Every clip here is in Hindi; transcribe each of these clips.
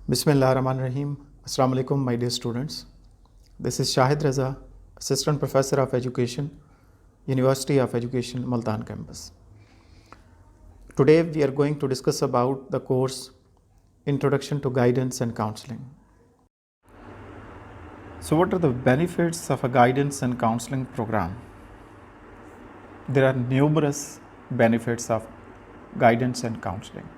Bismillahirrahmanirrahim. Assalamu alaikum, my dear students. This is Shahid Raza, Assistant Professor of Education, University of Education, Multan campus. Today we are going to discuss about the course Introduction to Guidance and Counseling. So what are the benefits of a guidance and counseling program? There are numerous benefits of guidance and counseling.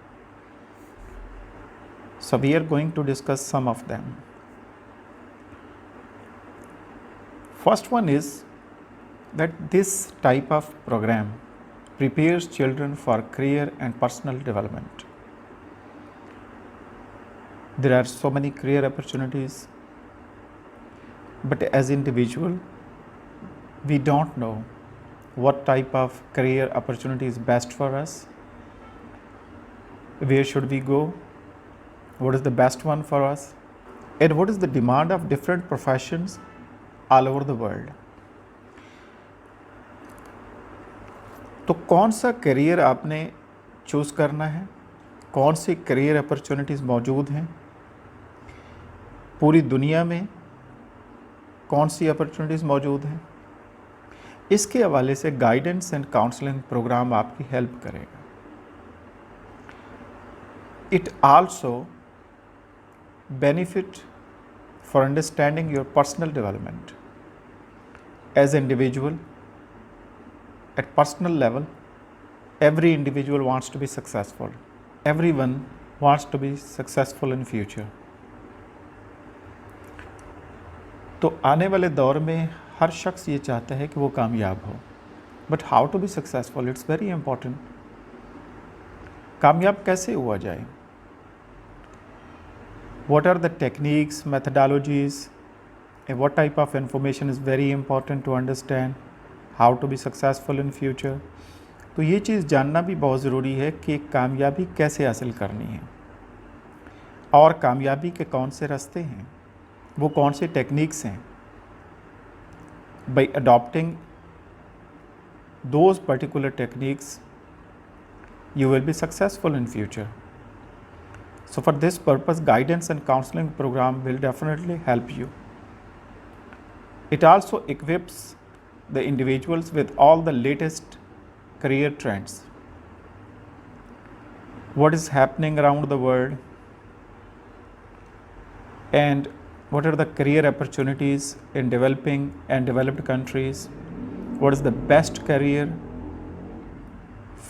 So we are going to discuss some of them. First one is that this type of program prepares children for career and personal development. There are so many career opportunities, but as individual, we don't know what type of career opportunity is best for us. Where should we go? What is the best one for us? And what is the demand of different professions all over the world? तो कौन सा करियर आपने चूज़ करना है, कौन सी करियर अपॉर्चुनिटीज़ मौजूद हैं पूरी दुनिया में, कौन सी अपॉर्चुनिटीज़ मौजूद हैं, इसके हवाले से गाइडेंस एंड काउंसलिंग प्रोग्राम आपकी हेल्प करेगा. It also benefit for understanding your personal development as an individual. At personal level, every individual wants to be successful. Everyone wants to be successful in future. तो आने वाले दौर में हर शख्स ये चाहता है कि वो कामयाब हो. But how to be successful, it's very important. कामयाब कैसे हुआ जाए? What are the techniques, methodologies, and what type of information is very important to understand how to be successful in future. तो ये चीज़ जानना भी बहुत ज़रूरी है कि कामयाबी कैसे हासिल करनी है और कामयाबी के कौन से रास्ते हैं, वो कौन से टेक्निक्स हैं. By adopting those particular techniques, you will be successful in future. So for this purpose, guidance and counseling program will definitely help you. It also equips the individuals with all the latest career trends. What is happening around the world and what are the career opportunities in developing and developed countries? What is the best career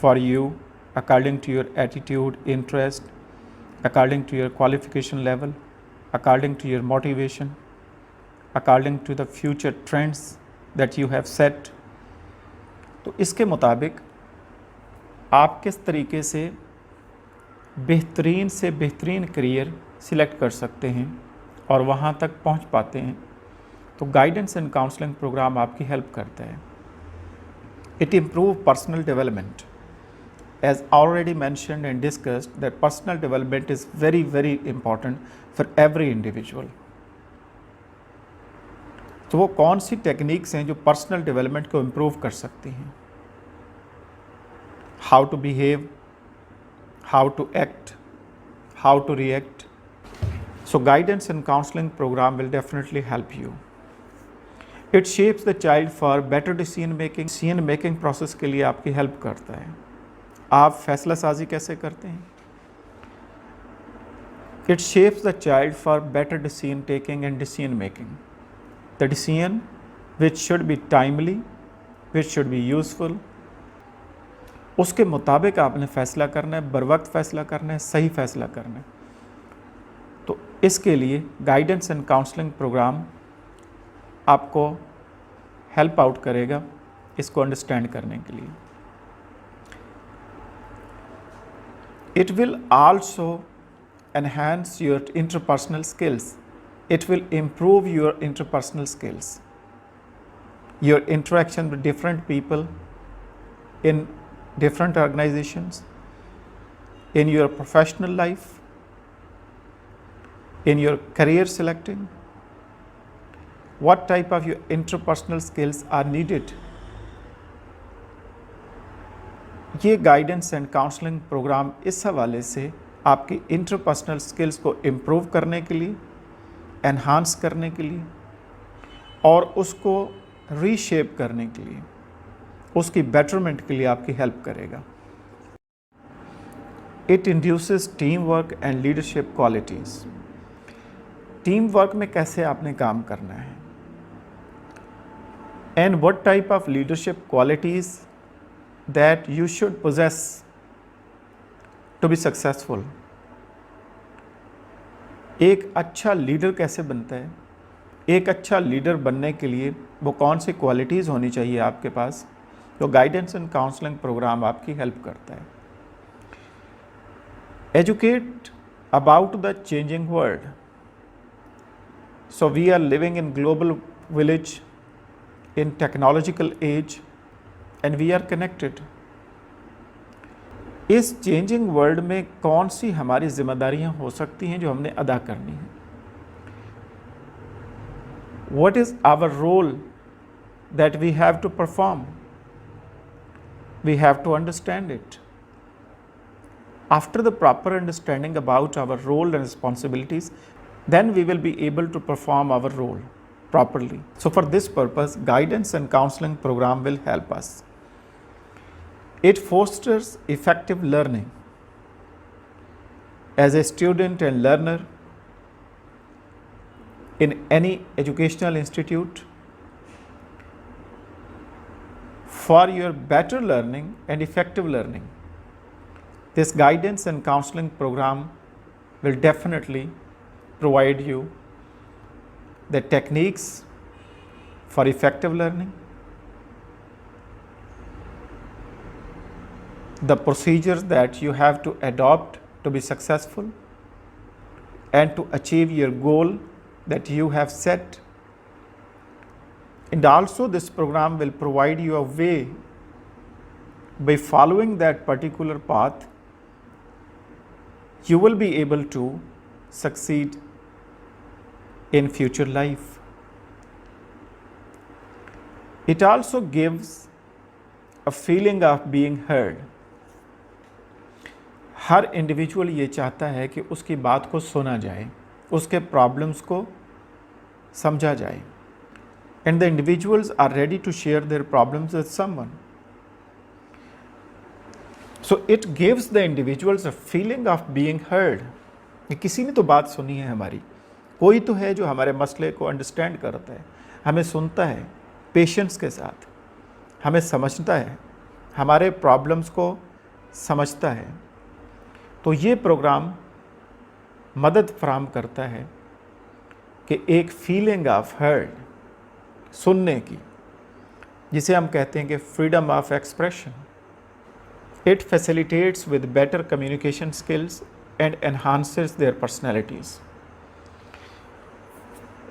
for you according to your attitude, interest, according to your qualification level, according to your motivation, according to the future trends that you have set. तो इसके मुताबिक आप किस तरीके से बेहतरीन से बेहतरीन करियर सिलेक्ट कर सकते हैं और वहाँ तक पहुँच पाते हैं. तो गाइडेंस एंड काउंसलिंग प्रोग्राम आपकी हेल्प करता है. It improve personal development. As already mentioned and discussed, that personal development is very, very important for every individual. तो वो कौन सी टेक्निक्स हैं जो पर्सनल डेवलपमेंट को इम्प्रूव कर सकती हैं? How to behave, how to act, how to react. So guidance and counselling programme will definitely help you. It shapes the child for better decision making. Decision making process के लिए आपकी हेल्प करता है. आप फैसला साजी कैसे करते हैं? It shapes the child for better decision taking and decision making. The decision which should be timely, which should be useful. उसके मुताबिक आपने फ़ैसला करना है, बर वक्त फ़ैसला करना है, सही फ़ैसला करना है. तो इसके लिए गाइडेंस एंड काउंसलिंग प्रोग्राम आपको हेल्प आउट करेगा इसको अंडरस्टैंड करने के लिए. It will also enhance your interpersonal skills. It will improve your interpersonal skills. Your interaction with different people in different organizations, in your professional life, in your career selecting. What type of your interpersonal skills are needed ये गाइडेंस एंड काउंसलिंग प्रोग्राम इस हवाले से आपकी इंटरपर्सनल स्किल्स को इम्प्रूव करने के लिए, एनहांस करने के लिए और उसको रीशेप करने के लिए, उसकी बेटरमेंट के लिए आपकी हेल्प करेगा। It induces team work and leadership qualities. Team work में कैसे आपने काम करना है and what type of leadership qualities that you should possess to be successful. एक अच्छा लीडर कैसे बनता है, एक अच्छा लीडर बनने के लिए वो कौन सी क्वालिटीज़ होनी चाहिए आपके पास, तो गाइडेंस एंड काउंसलिंग प्रोग्राम आपकी हेल्प करता है। Educate about the changing world. So we are living in global village, in technological age and we are connected. इस चेंजिंग वर्ल्ड में कौन सी हमारी जिम्मेदारियां हो सकती हैं जो हमने अदा करनी है। What is our role that we have to perform? We have to understand it. After the proper understanding about our role and responsibilities, then we will be able to perform our role properly. So for this purpose, guidance and counseling program will help us. It fosters effective learning. As a student and learner in any educational institute, for your better learning and effective learning, this guidance and counseling program will definitely provide you the techniques for effective learning, the procedures that you have to adopt to be successful and to achieve your goal that you have set. And also this program will provide you a way, by following that particular path, you will be able to succeed in future life. It also gives a feeling of being heard. Her individual ये चाहता है कि उसकी बात को सुना जाए, उसके प्रॉब्लम्स को समझा जाए, and the individuals are ready to share their problems with someone. So it gives the individuals a feeling of being heard. किसी ने तो बात सुनी है हमारी, कोई तो है जो हमारे मसले को अंडरस्टैंड करता है, हमें सुनता है पेशेंस के साथ, हमें समझता है, हमारे प्रॉब्लम्स को समझता है। तो ये प्रोग्राम मदद फराहम करता है कि एक फीलिंग ऑफ हर्ड, सुनने की, जिसे हम कहते हैं कि freedom of expression. It facilitates with better communication skills and enhances their personalities.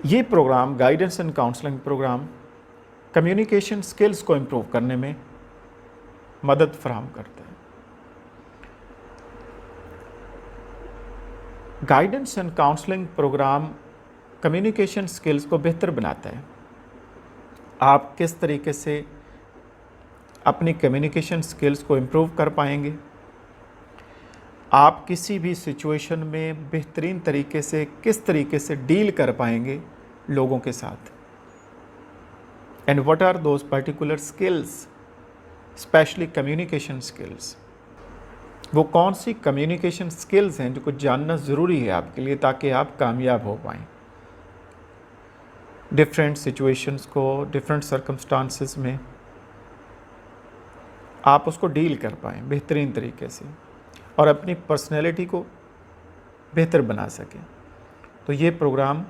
ये programme, guidance and counselling programme, communication skills को इम्प्रूव करने में मदद फराहम करता है। Guidance and counselling programme communication skills को बेहतर बनाता है। आप किस तरीके से अपनी कम्युनिकेशन स्किल्स को इम्प्रूव कर पाएंगे, आप किसी भी सिचुएशन में बेहतरीन तरीके से किस तरीके से डील कर पाएंगे लोगों के साथ, and what are those particular skills, specially communication skills. वो कौन सी कम्युनिकेशन स्किल्स हैं जो कुछ जानना ज़रूरी है आपके लिए ताकि आप कामयाब हो पाएँ, डिफरेंट सिचुएशंस को, डिफरेंट सर्कमस्टांसेस में आप उसको डील कर पाएँ बेहतरीन तरीके से और अपनी पर्सनैलिटी को बेहतर बना सकें। तो ये प्रोग्राम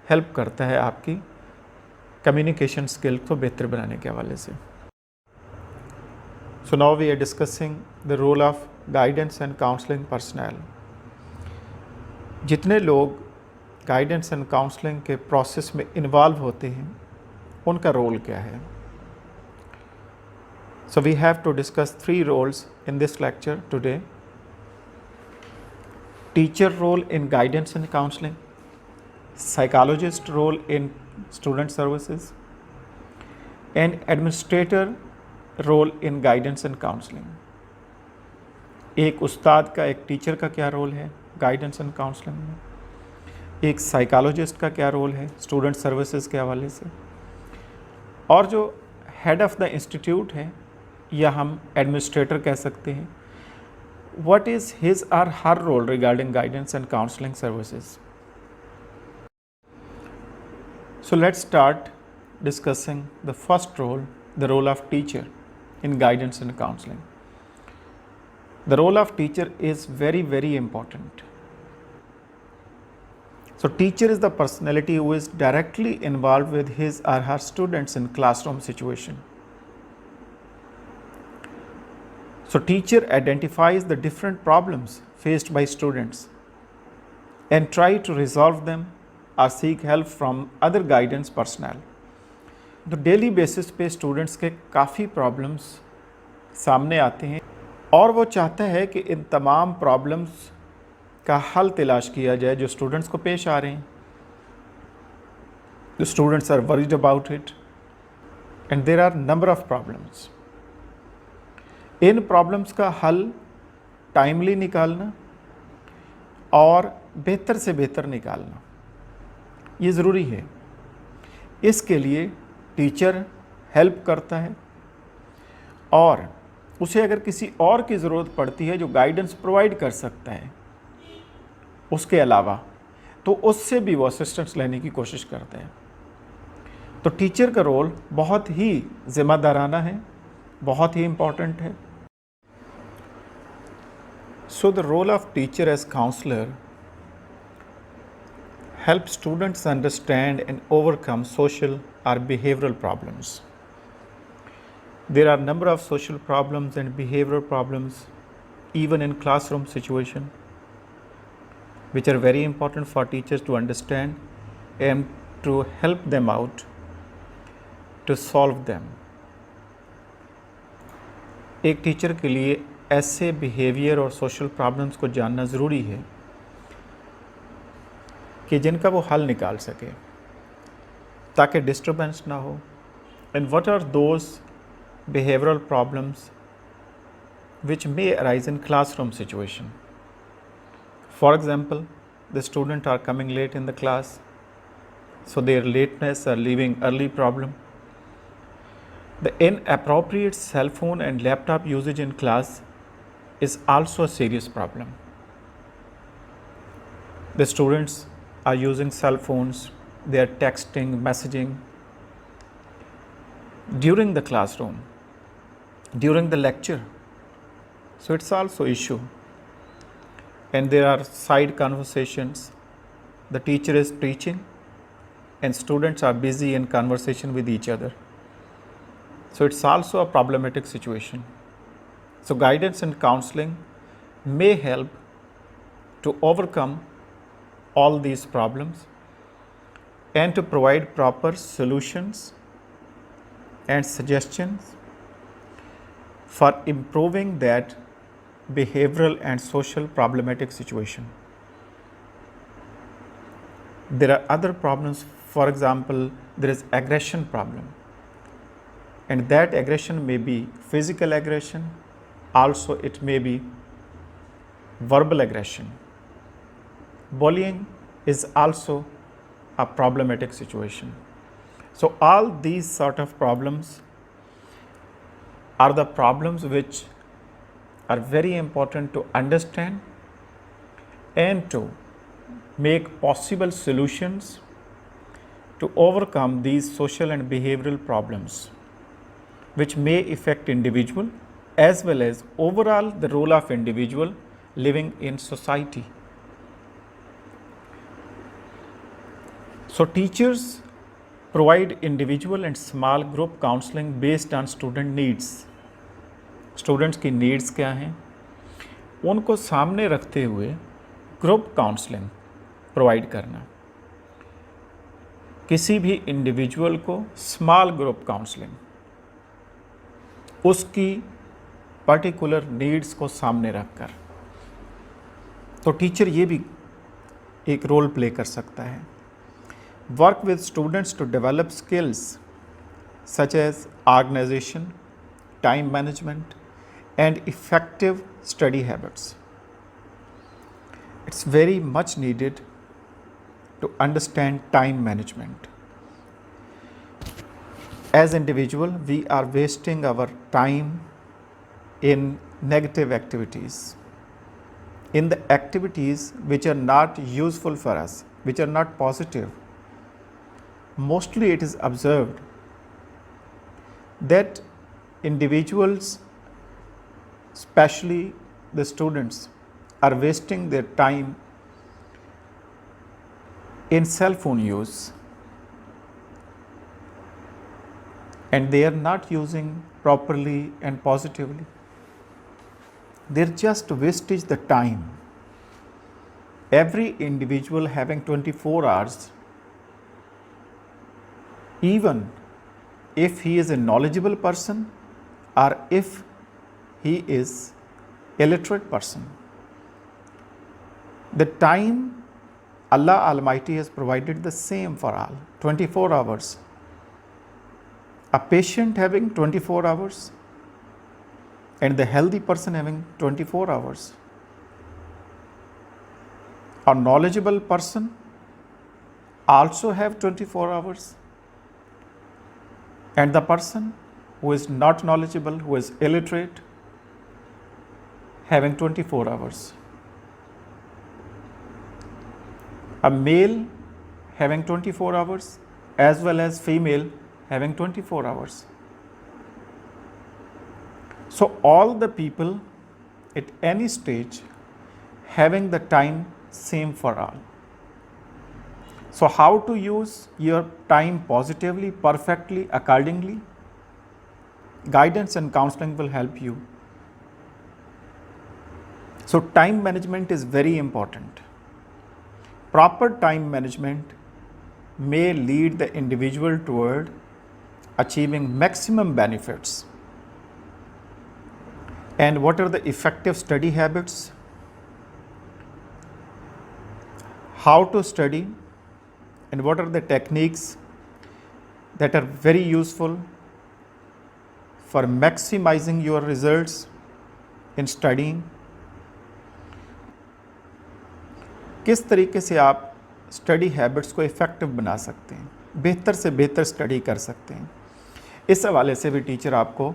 हेल्प करता है आपकी कम्युनिकेशन स्किल को बेहतर बनाने के हवाले से। So now we are discussing the role of guidance and counseling personnel. जितने लोग गाइडेंस एंड काउंसलिंग के प्रोसेस में इन्वॉल्व होते हैं, उनका रोल क्या है। So we have to discuss 3 roles in this lecture today. Teacher role in guidance and counseling, psychologist role in student services, and administrator role in guidance and counseling. एक उस्ताद का, एक टीचर का क्या रोल है गाइडेंस एंड काउंसलिंग में, एक साइकोलॉजिस्ट का क्या रोल है स्टूडेंट सर्विसेज के हवाले से, और जो हेड ऑफ़ द इंस्टीट्यूट है या हम एडमिनिस्ट्रेटर कह सकते हैं, what is his or her role regarding guidance and counseling services. So let's start discussing the first role, the role of teacher in guidance and counseling. The role of teacher is very, very important. So teacher is the personality who is directly involved with his or her students in classroom situation. So teacher identifies the different problems faced by students and try to resolve them or seek help from other guidance personnel. तो डेली बेसिस पे स्टूडेंट्स के काफ़ी प्रॉब्लम्स सामने आते हैं और वो चाहता है कि इन तमाम प्रॉब्लम्स का हल तलाश किया जाए जो स्टूडेंट्स को पेश आ रहे हैं. The students are worried about it and there are number of problems. In problems का हल टाइमली निकालना और बेहतर से बेहतर निकालना ये ज़रूरी है. इसके लिए टीचर हेल्प करता है और उसे अगर किसी और की ज़रूरत पड़ती है जो गाइडेंस प्रोवाइड कर सकता है उसके अलावा, तो उससे भी वो असिस्टेंस लेने की कोशिश करते हैं. तो टीचर का रोल बहुत ही ज़िम्मेदाराना है, बहुत ही इम्पॉर्टेंट है. So the role of teacher as counselor helps students understand and overcome social or behavioral problems. There are a number of social problems and behavioral problems even in classroom situation which are very important for teachers to understand and to help them out to solve them. एक टीचर के लिए ऐसे बिहेवियर और सोशल प्रॉब्लम्स को जानना ज़रूरी है कि जिनका वो हल निकाल सके ताकि डिस्टर्बेंस ना हो. And what are those behavioural problems which may arise in classroom situation. For example, the students are coming late in the class, so their lateness or leaving early problem. The inappropriate cell phone and laptop usage in class is also a serious problem. The students are using cell phones, they are texting, messaging during the classroom, during the lecture. So it's also issue. And there are side conversations. The teacher is teaching and students are busy in conversation with each other. So it's also a problematic situation. So guidance and counseling may help to overcome all these problems and to provide proper solutions and suggestions for improving that behavioral and social problematic situation. There are other problems. For example, there is aggression problem, and that aggression may be physical aggression, also it may be verbal aggression. Bullying is also a problematic situation. So all these sort of problems are the problems which are very important to understand and to make possible solutions to overcome these social and behavioral problems which may affect individual as well as overall the role of individual living in society. So teachers provide individual and small group counseling based on student needs. Students की नीड्स क्या हैं उनको सामने रखते हुए ग्रुप काउंसलिंग प्रोवाइड करना. किसी भी इंडिविजुअल को स्मॉल ग्रुप काउंसलिंग उसकी पर्टिकुलर नीड्स को सामने रखकर. तो टीचर ये भी एक रोल प्ले कर सकता है. Work with students to develop skills such as organisation, time management and effective study habits. It's very much needed to understand time management. As individual, we are wasting our time in negative activities, in the activities which are not useful for us, which are not positive. Mostly it is observed that individuals, especially the students, are wasting their time in cell phone use, and they are not using properly and positively. They're just wastage the time. Every individual having 24 hours, even if he is a knowledgeable person or if he is illiterate person, the time Allah Almighty has provided the same for all, 24 hours. A patient having 24 hours and the healthy person having 24 hours. A knowledgeable person also have 24 hours, and the person who is not knowledgeable, who is illiterate, having 24 hours. A male having 24 hours as well as female having 24 hours. So all the people at any stage having the time same for all. So how to use your time positively, perfectly, accordingly? Guidance and counseling will help you. So time management is very important. Proper time management may lead the individual toward achieving maximum benefits. And what are the effective study habits? How to study, and what are the techniques that are very useful for maximizing your results in studying? किस तरीके से आप स्टडी हैबिट्स को इफ़ेक्टिव बना सकते हैं, बेहतर से बेहतर स्टडी कर सकते हैं? इस हवाले से भी टीचर आपको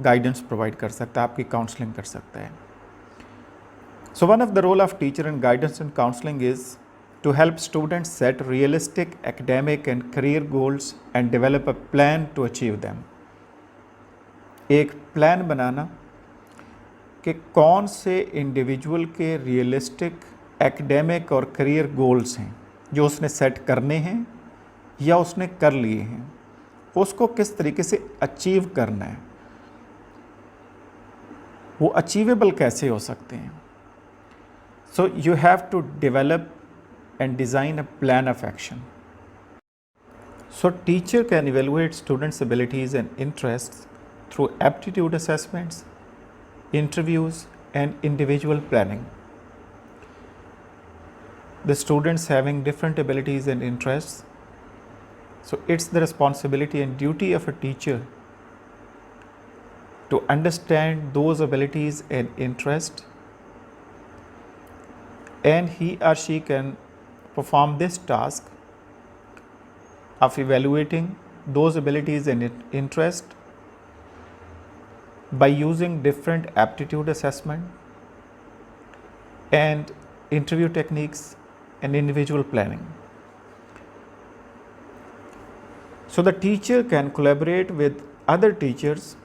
गाइडेंस प्रोवाइड कर सकता है, आपकी काउंसलिंग कर सकता है. So one of the role of teacher in guidance and counselling is to help students set realistic academic and career goals and develop a plan to achieve them. एक प्लान बनाना कि कौन से इंडिविजुअल के रियलिस्टिक एकेडमिक और करियर गोल्स हैं जो उसने सेट करने हैं या उसने कर लिए हैं, उसको किस तरीके से अचीव करना है, वो अचीवेबल कैसे हो सकते हैं. So you have to develop and design a plan of action. So teacher can evaluate students' abilities and interests through aptitude assessments, interviews and individual planning. The students having different abilities and interests, so it's the responsibility and duty of a teacher to understand those abilities and interests, and he or she can perform this task of evaluating those abilities and interest by using different aptitude assessment and interview techniques and individual planning. So the teacher can collaborate with other teachers,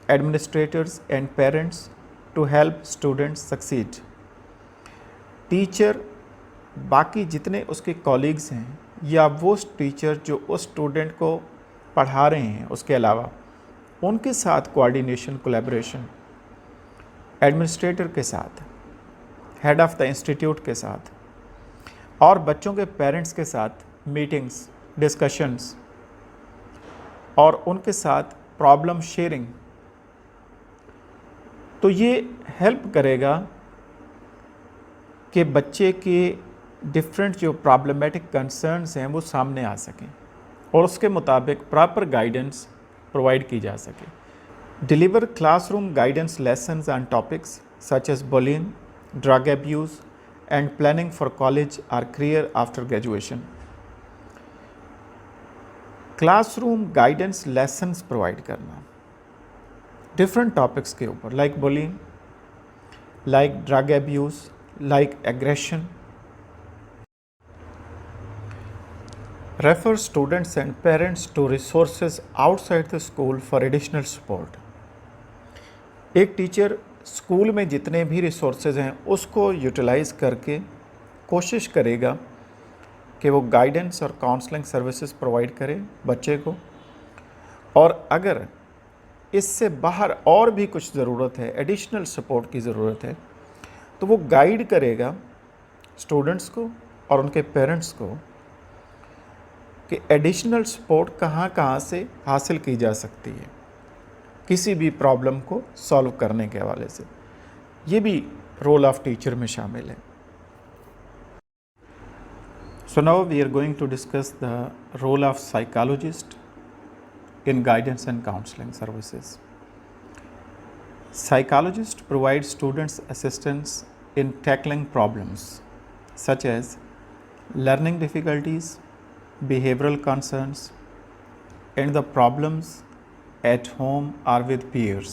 administrators and parents to help students succeed. Teacher बाकी जितने उसके कॉलीग्स हैं या वो टीचर जो उस स्टूडेंट को पढ़ा रहे हैं उसके अलावा, उनके साथ कोऑर्डिनेशन, कोलैबोरेशन, एडमिनिस्ट्रेटर के साथ, हेड ऑफ़ द इंस्टीट्यूट के साथ और बच्चों के पेरेंट्स के साथ मीटिंग्स, डिस्कशंस और उनके साथ प्रॉब्लम शेयरिंग, तो ये हेल्प करेगा कि बच्चे के डिफरेंट जो प्रॉब्लमेटिक कंसर्न्स हैं वो सामने आ सकें और उसके मुताबिक प्रॉपर गाइडेंस प्रोवाइड की जा सके. Deliver classroom guidance lessons on topics such as bullying, drug abuse, and planning for college or career after graduation. Classroom guidance lessons provide करना डिफरेंट टॉपिक्स के ऊपर, like bullying, like drug abuse, like aggression. Refer students and parents to resources outside the school for additional support. एक टीचर स्कूल में जितने भी रिसोर्सेज हैं उसको यूटिलाइज़ करके कोशिश करेगा कि वो गाइडेंस और काउंसलिंग सर्विसेज प्रोवाइड करे बच्चे को. और अगर इससे बाहर और भी कुछ ज़रूरत है, एडिशनल सपोर्ट की ज़रूरत है, तो वो गाइड करेगा स्टूडेंट्स को और उनके पेरेंट्स को कि एडिशनल सपोर्ट कहाँ कहाँ से हासिल की जा सकती है किसी भी प्रॉब्लम को सॉल्व करने के हवाले से. ये भी रोल ऑफ टीचर में शामिल है. So now we are going to discuss the role of psychologist in guidance and counseling services. Psychologist provides students assistance in tackling problems such as learning difficulties, behavioral concerns, and the problems at home or with peers.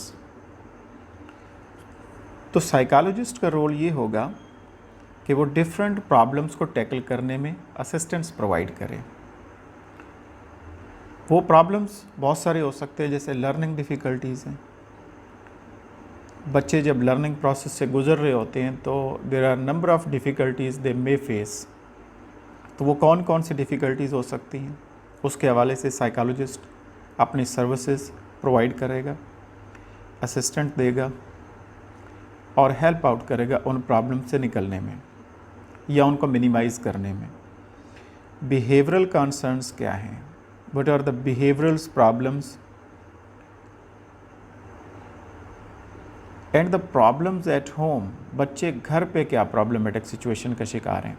तो साइकोलॉजिस्ट का रोल ये होगा कि वो डिफरेंट प्रॉब्लम्स को टैकल करने में असिस्टेंस प्रोवाइड करें. वो प्रॉब्लम्स बहुत सारे हो सकते हैं, जैसे लर्निंग डिफ़िकल्टीज़ हैं. बच्चे जब लर्निंग प्रोसेस से गुजर रहे होते हैं तो there are number of difficulties they may face. तो वो कौन कौन सी डिफ़िकल्टीज़ हो सकती हैं, उसके हवाले से साइकोलॉजिस्ट अपनी सर्विसेज प्रोवाइड करेगा, असिस्टेंट देगा और हेल्प आउट करेगा उन प्रॉब्लम से निकलने में या उनको मिनिमाइज़ करने में. बिहेवियरल कंसर्न्स क्या हैं, what are the behavioural problems and the problems at home. बच्चे घर पे क्या प्रॉब्लमेटिक सिचुएशन का शिकार हैं,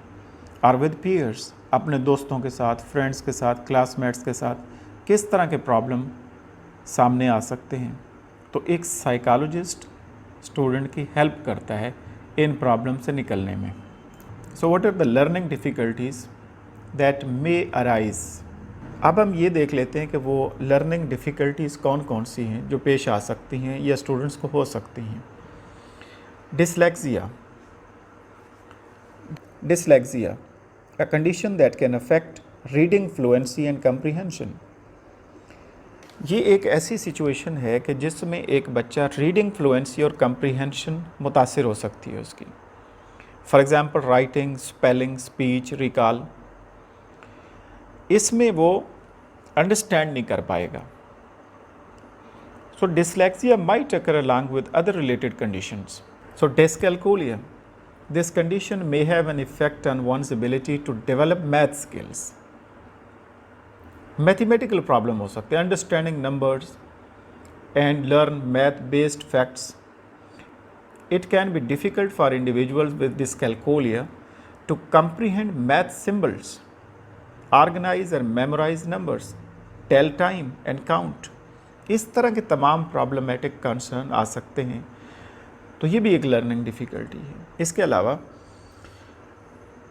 और विद पीयर्स, अपने दोस्तों के साथ, फ्रेंड्स के साथ, क्लासमेट्स के साथ किस तरह के प्रॉब्लम सामने आ सकते हैं. तो एक साइकोलॉजिस्ट स्टूडेंट की हेल्प करता है इन प्रॉब्लम से निकलने में. So what are the learning difficulties that may arise. अब हम ये देख लेते हैं कि वो लर्निंग डिफ़िकल्टीज़ कौन कौन सी हैं जो पेश आ सकती हैं या स्टूडेंट्स को हो सकती हैं. Dyslexia. Dyslexia, a condition that can affect reading fluency and comprehension. ये एक ऐसी सिचुएशन है कि जिसमें एक बच्चा रीडिंग फ्लुएंसी और कंप्रीहेंशन मुतासिर हो सकती है उसकी. For example writing, spelling, speech, recall, इसमें वो अंडरस्टैंड नहीं कर पाएगा. So dyslexia might occur along with other related conditions. So dyscalculia, this condition may have an effect on one's ability to develop math skills. Mathematical problem हो सकते हैं, understanding numbers and learn math based facts. It can be difficult for individuals with dyscalculia to comprehend math symbols, organise और memorise numbers, tell time and count. इस तरह के तमाम प्रॉब्लमेटिक कंसर्न आ सकते हैं. तो ये भी एक लर्निंग डिफ़िकल्टी है. इसके अलावा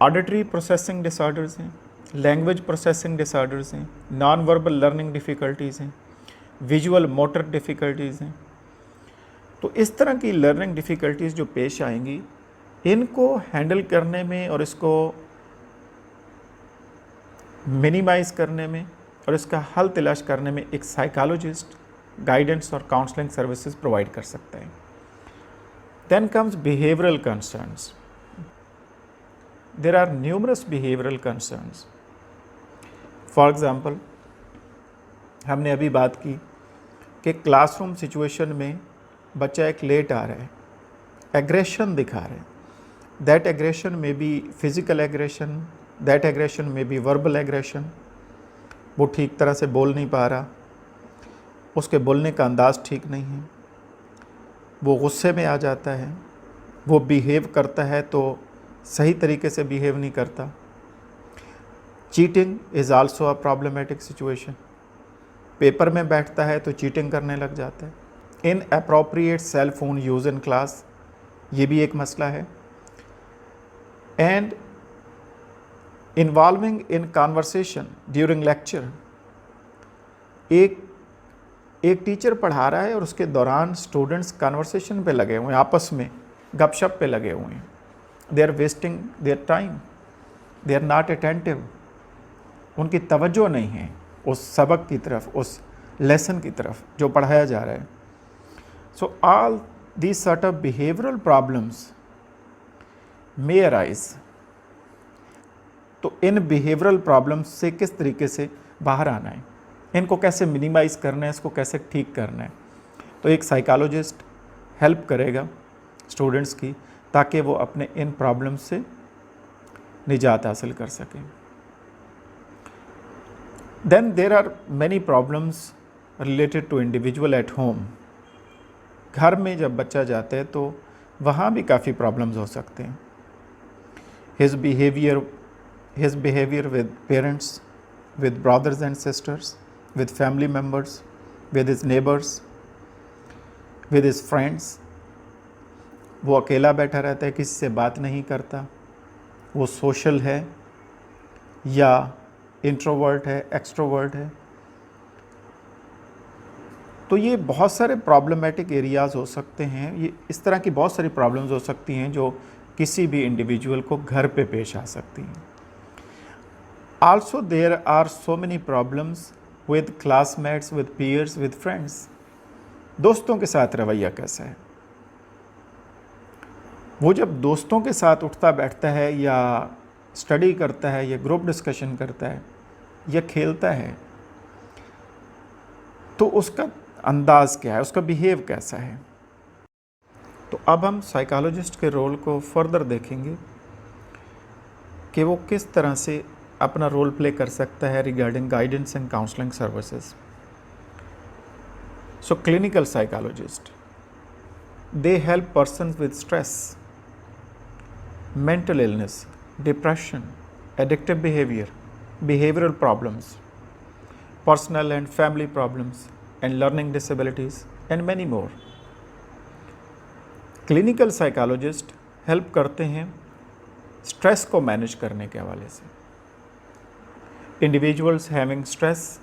ऑडिटरी प्रोसेसिंग डिसऑर्डर्स हैं, लैंग्वेज प्रोसेसिंग डिसऑर्डर्स हैं, नॉन वर्बल लर्निंग डिफ़िकल्टीज़ हैं, विजुअल मोटर डिफ़िकल्टीज़ हैं. तो इस तरह की लर्निंग डिफ़िकल्टीज़ जो पेश आएंगी, इनको हैंडल करने में और इसको मिनिमाइज़ करने में और इसका हल तलाश करने में एक साइकोलॉजिस्ट गाइडेंस और काउंसलिंग सर्विसेज प्रोवाइड कर सकता है. Then comes behavioral concerns. There are numerous behavioral concerns. For example, हमने अभी बात की कि क्लासरूम सिचुएशन में बच्चा एक लेट आ रहा है, एग्रेशन दिखा रहा है. That aggression may be physical aggression, that aggression may be verbal aggression. वो ठीक तरह से बोल नहीं पा रहा, उसके बोलने का अंदाज़ ठीक नहीं है, वो गुस्से में आ जाता है, वो बिहेव करता है तो सही तरीके से बिहेव नहीं करता. Cheating is also a problematic situation. Paper में बैठता है तो चीटिंग करने लग जाता है. Inappropriate cell phone use in class, ये भी एक मसला है। And involving in conversation during lecture, एक टीचर पढ़ा रहा है और उसके दौरान स्टूडेंट्स कॉन्वर्सेशन पे लगे हुए हैं, आपस में गपशप पे लगे हुए हैं। They are wasting their time, they are not attentive, उनकी तवज्जो नहीं है उस सबक की तरफ, उस लेसन की तरफ जो पढ़ाया जा रहा है। So all these sort of behavioural problems may arise. तो इन बिहेवियरल प्रॉब्लम्स से किस तरीके से बाहर आना है, इनको कैसे मिनिमाइज़ करना है, इसको कैसे ठीक करना है, तो एक साइकोलॉजिस्ट हेल्प करेगा स्टूडेंट्स की, ताकि वो अपने इन प्रॉब्लम्स से निजात हासिल कर सकें। Then there are many problems related to individual at home. घर में जब बच्चा जाता है तो वहाँ भी काफ़ी प्रॉब्लम्स हो सकते हैं। His behaviour with parents, with brothers and sisters, with family members, with his neighbors, with his friends। वो अकेला बैठा रहता है, किसी से बात नहीं करता, वो सोशल है या इंट्रोवर्ट है, एक्सट्रोवर्ट है। तो ये बहुत सारे प्रॉब्लमेटिक एरियाज़ हो सकते हैं, ये इस तरह की बहुत सारी प्रॉब्लम्स हो सकती हैं जो किसी भी इंडिविजुअल को घर पे पेश आ सकती हैं। Also there are so many problems with classmates, with peers, with friends। दोस्तों के साथ रवैया कैसा है, वो जब दोस्तों के साथ उठता बैठता है या स्टडी करता है या ग्रुप डिस्कशन करता है या खेलता है, तो उसका अंदाज़ क्या है, उसका बिहेव कैसा है। तो अब हम साइकोलॉजिस्ट के रोल को फर्दर देखेंगे कि वो किस तरह से अपना रोल प्ले कर सकता है regarding guidance and counselling services. So clinical psychologist, they help persons with stress, mental illness, depression, addictive behaviour, behavioral problems, personal and family problems, and learning disabilities, and many more। Clinical psychologist help करते हैं स्ट्रेस को मैनेज करने के हवाले से। Individuals having stress,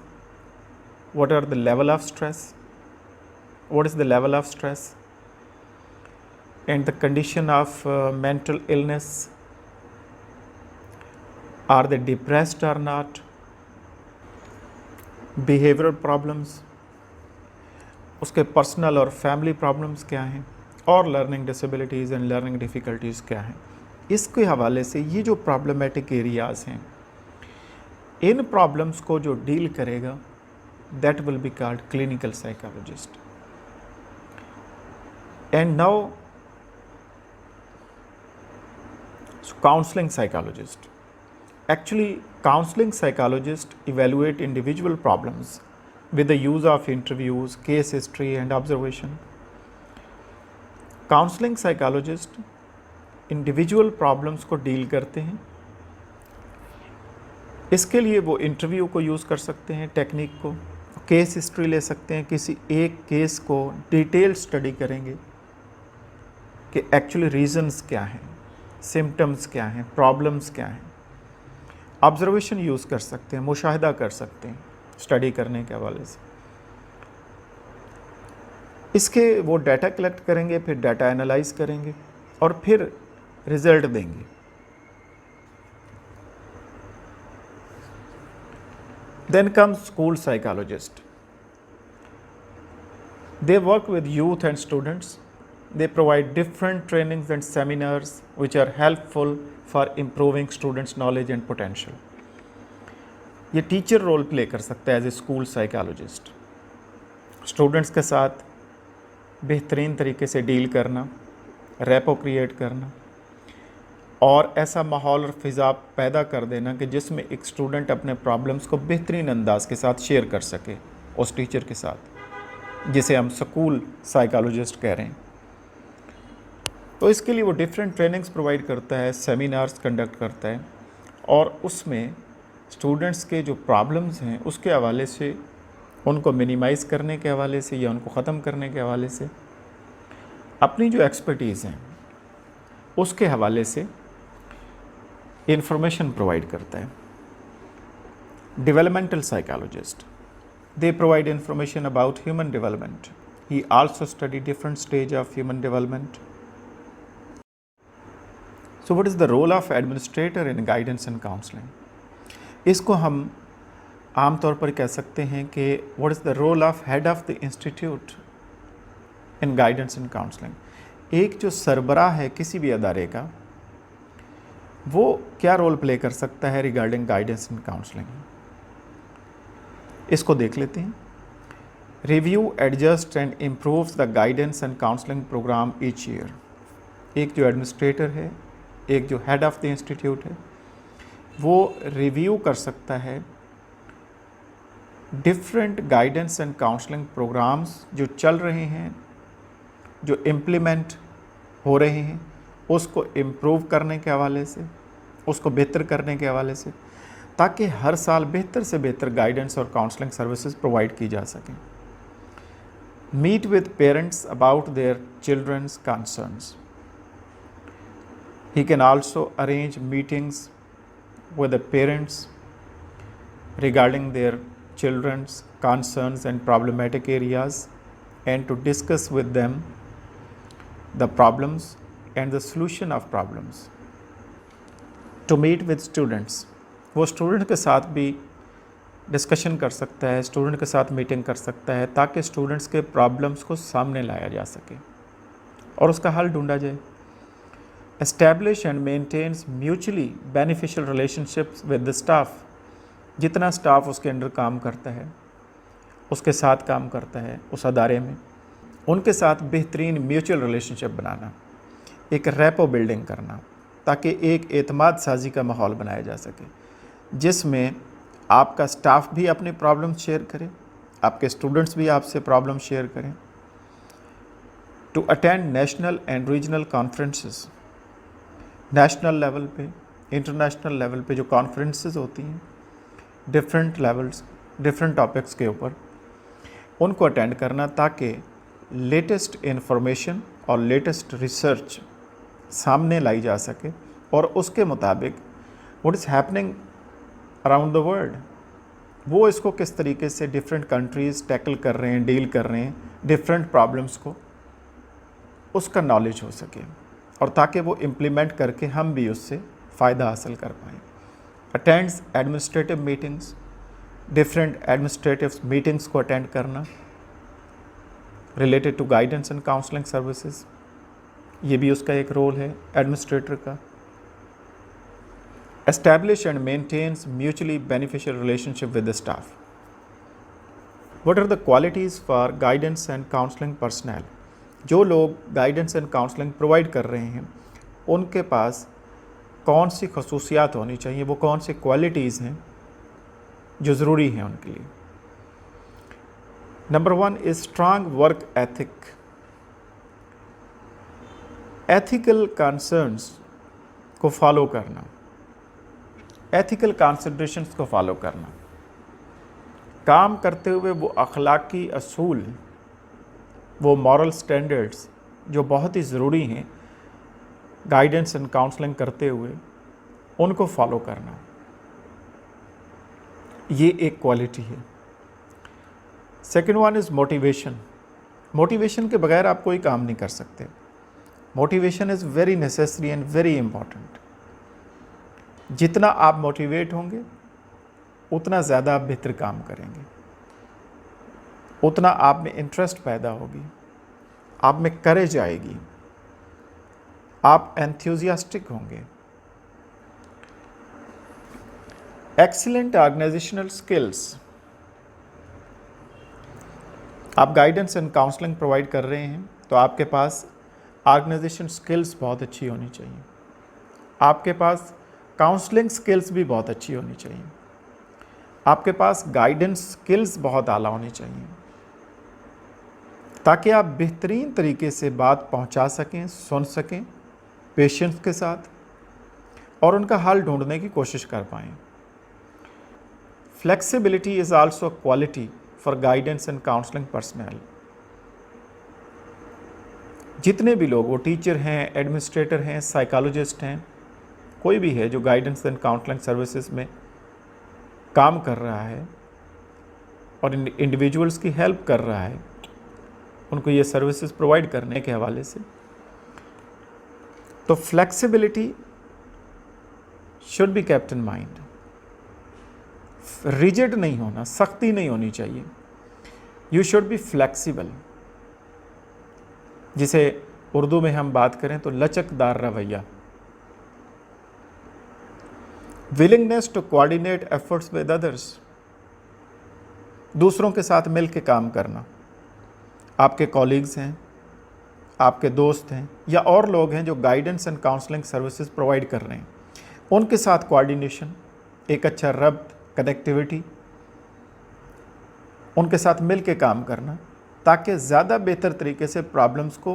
what are the level of stress, what is the level of stress, and the condition of mental illness, are they depressed or not, behavioral problems, उसके पर्सनल और फैमिली प्रॉब्लम्स क्या हैं, और learning disabilities and learning difficulties क्या हैं। इसके हवाले से ये जो प्रॉब्लमेटिक एरियाज़ हैं, इन प्रॉब्लम्स को जो डील करेगा, that will be called clinical psychologist. And now counselling psychologist. Actually counselling psychologist evaluate individual problems with the use of interviews, case history and observation। Counselling psychologist individual problems को डील करते हैं। इसके लिए वो इंटरव्यू को यूज़ कर सकते हैं, टेक्निक को, केस हिस्ट्री ले सकते हैं, किसी एक केस को डिटेल स्टडी करेंगे कि एक्चुअली रीजंस क्या हैं, सिम्टम्स क्या हैं, प्रॉब्लम्स क्या हैं। ऑब्जर्वेशन यूज़ कर सकते हैं, मुशाहिदा कर सकते हैं स्टडी करने के हवाले से। इसके वो डाटा कलेक्ट करेंगे, फिर डाटा एनालाइज करेंगे और फिर रिजल्ट देंगे। Then comes school psychologist. They work with youth and students. They provide different trainings and seminars which are helpful for improving students knowledge and potential. ये टीचर रोल प्ले कर सकता है as a school psychologist. Students के साथ बेहतरीन तरीके से डील करना, रैपो क्रिएट करना और ऐसा माहौल और फ़िज़ा पैदा कर देना कि जिसमें एक स्टूडेंट अपने प्रॉब्लम्स को बेहतरीन अंदाज के साथ शेयर कर सके उस टीचर के साथ, जिसे हम स्कूल साइकोलॉजिस्ट कह रहे हैं। तो इसके लिए वो डिफरेंट ट्रेनिंग्स प्रोवाइड करता है, सेमिनार्स कंडक्ट करता है और उसमें स्टूडेंट्स के जो प्रॉब्लम्स हैं उसके हवाले से उनको मिनिमाइज़ करने के हवाले से या उनको ख़त्म करने के हवाले से, अपनी जो एक्सपर्टीज़ हैं उसके हवाले से इंफॉर्मेशन प्रोवाइड करता है। Developmental psychologist, they provide information about human development. He also studied different stage of human development. So what is the role of administrator in guidance and counseling? इसको हम आम तौर पर कह सकते हैं कि what is the role of head of the institute in guidance and counseling? एक जो सरबराह है किसी भी अदारे का, वो क्या रोल प्ले कर सकता है रिगार्डिंग गाइडेंस एंड काउंसलिंग? इसको देख लेते हैं। Review, adjust and improves the guidance and counselling programme each year. एक जो एडमिनिस्ट्रेटर है, एक जो हेड ऑफ द इंस्टीट्यूट है, वो रिव्यू कर सकता है different guidance and counselling programmes जो चल रहे हैं, जो इम्प्लीमेंट हो रहे हैं, उसको इम्प्रूव करने के हवाले से, उसको बेहतर करने के हवाले से, ताकि हर साल बेहतर से बेहतर गाइडेंस और काउंसलिंग सर्विसेज प्रोवाइड की जा सकें। Meet with parents about their childrens concerns. He can also arrange meetings with the parents regarding their children's concerns and problematic areas, and to discuss with them the problems and the solution of problems. To meet with students, वो स्टूडेंट के साथ भी डिस्कशन कर सकता है, स्टूडेंट के साथ मीटिंग कर सकता है, ताकि स्टूडेंट्स के प्रॉब्लम्स को सामने लाया जा सके और उसका हल ढूंढा जाए। Establish and maintains mutually beneficial relationships with the staff. जितना स्टाफ उसके अंडर काम करता है, उसके साथ काम करता है उस अदारे में, उनके साथ बेहतरीन म्यूचुअल रिलेशनशिप बनाना, एक रैपो बिल्डिंग करना, ताकि एक एतमाद साजी का माहौल बनाया जा सके, जिसमें आपका स्टाफ भी अपनी प्रॉब्लम शेयर करे, आपके स्टूडेंट्स भी आपसे प्रॉब्लम शेयर करें। To attend national and regional conferences. National level पे, इंटरनेशनल लेवल पे जो कॉन्फ्रेंसेस होती हैं डिफरेंट लेवल्स, डिफरेंट टॉपिक्स के ऊपर, उनको अटेंड करना, ताकि लेटेस्ट इन्फॉर्मेशन और लेटेस्ट रिसर्च सामने लाई जा सके और उसके मुताबिक what is happening around the world, वो इसको किस तरीके से डिफरेंट कंट्रीज़ टैकल कर रहे हैं, डील कर रहे हैं डिफरेंट प्रॉब्लम्स को, उसका नॉलेज हो सके और ताकि वो इम्प्लीमेंट करके हम भी उससे फ़ायदा हासिल कर पाएँ। Attends administrative meetings, different administrative meetings को अटेंड करना related to guidance and counselling services, ये भी उसका एक रोल है एडमिनिस्ट्रेटर का। Establish and maintains mutually beneficial relationship with the staff. What are the qualities for guidance and counselling personal? जो लोग गाइडेंस एंड काउंसलिंग प्रोवाइड कर रहे हैं, उनके पास कौन सी खसूसियात होनी चाहिए, वो कौन सी क्वालिटीज़ हैं जो ज़रूरी हैं उनके लिए? Number 1 is strong work ethic. Ethical concerns को फॉलो करना, एथिकल कंसिडरेशंस को फॉलो करना, काम करते हुए वो अखलाकी असूल, वो मॉरल स्टैंडर्ड्स जो बहुत ही ज़रूरी हैं गाइडेंस एंड काउंसलिंग करते हुए, उनको फॉलो करना, ये एक क्वालिटी है। Second one is motivation. Motivation के बगैर आप कोई काम नहीं कर सकते। Motivation is very necessary and very important. जितना आप मोटिवेट होंगे उतना ज़्यादा आप बेहतर काम करेंगे, उतना आप में इंटरेस्ट पैदा होगी, आप में करेज आएगी, आप एंथुसियास्टिक होंगे। Excellent organisational skills. आप गाइडेंस एंड काउंसलिंग प्रोवाइड कर रहे हैं तो आपके पास ऑर्गेनाइजेशन स्किल्स बहुत अच्छी होनी चाहिए, आपके पास काउंसलिंग स्किल्स भी बहुत अच्छी होनी चाहिए, आपके पास गाइडेंस स्किल्स बहुत आला होनी चाहिए, ताकि आप बेहतरीन तरीके से बात पहुंचा सकें, सुन सकें पेशेंस के साथ और उनका हल ढूंढने की कोशिश कर पाएँ। Flexibility is also a quality for guidance and counseling personnel. जितने भी लोग, वो टीचर हैं, एडमिनिस्ट्रेटर हैं, साइकोलॉजिस्ट हैं, कोई भी है जो गाइडेंस एंड काउंसलिंग सर्विसेज में काम कर रहा है और इंडिविजुअल्स की हेल्प कर रहा है, उनको ये सर्विसेज प्रोवाइड करने के हवाले से, तो flexibility should be kept in mind. Rigid नहीं होना, सख्ती नहीं होनी चाहिए। यू शुड बी फ्लेक्सिबल, जिसे उर्दू में हम बात करें तो लचकदार रवैया। Willingness to coordinate efforts with others, दूसरों के साथ मिल के काम करना। आपके कॉलीग्स हैं, आपके दोस्त हैं, या और लोग हैं जो guidance and counselling services provide कर रहे हैं, उनके साथ कोऑर्डिनेशन, एक अच्छा रब्त, कनेक्टिविटी, उनके साथ मिल के काम करना, ताकि ज़्यादा बेहतर तरीके से प्रॉब्लम्स को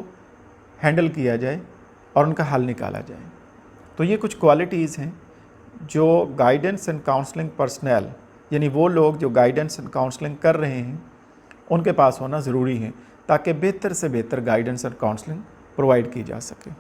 हैंडल किया जाए और उनका हल निकाला जाए। तो ये कुछ क्वालिटीज़ हैं जो गाइडेंस एंड काउंसलिंग पर्सनल, यानी वो लोग जो गाइडेंस एंड काउंसलिंग कर रहे हैं, उनके पास होना ज़रूरी है, ताकि बेहतर से बेहतर गाइडेंस एंड काउंसलिंग प्रोवाइड की जा सके।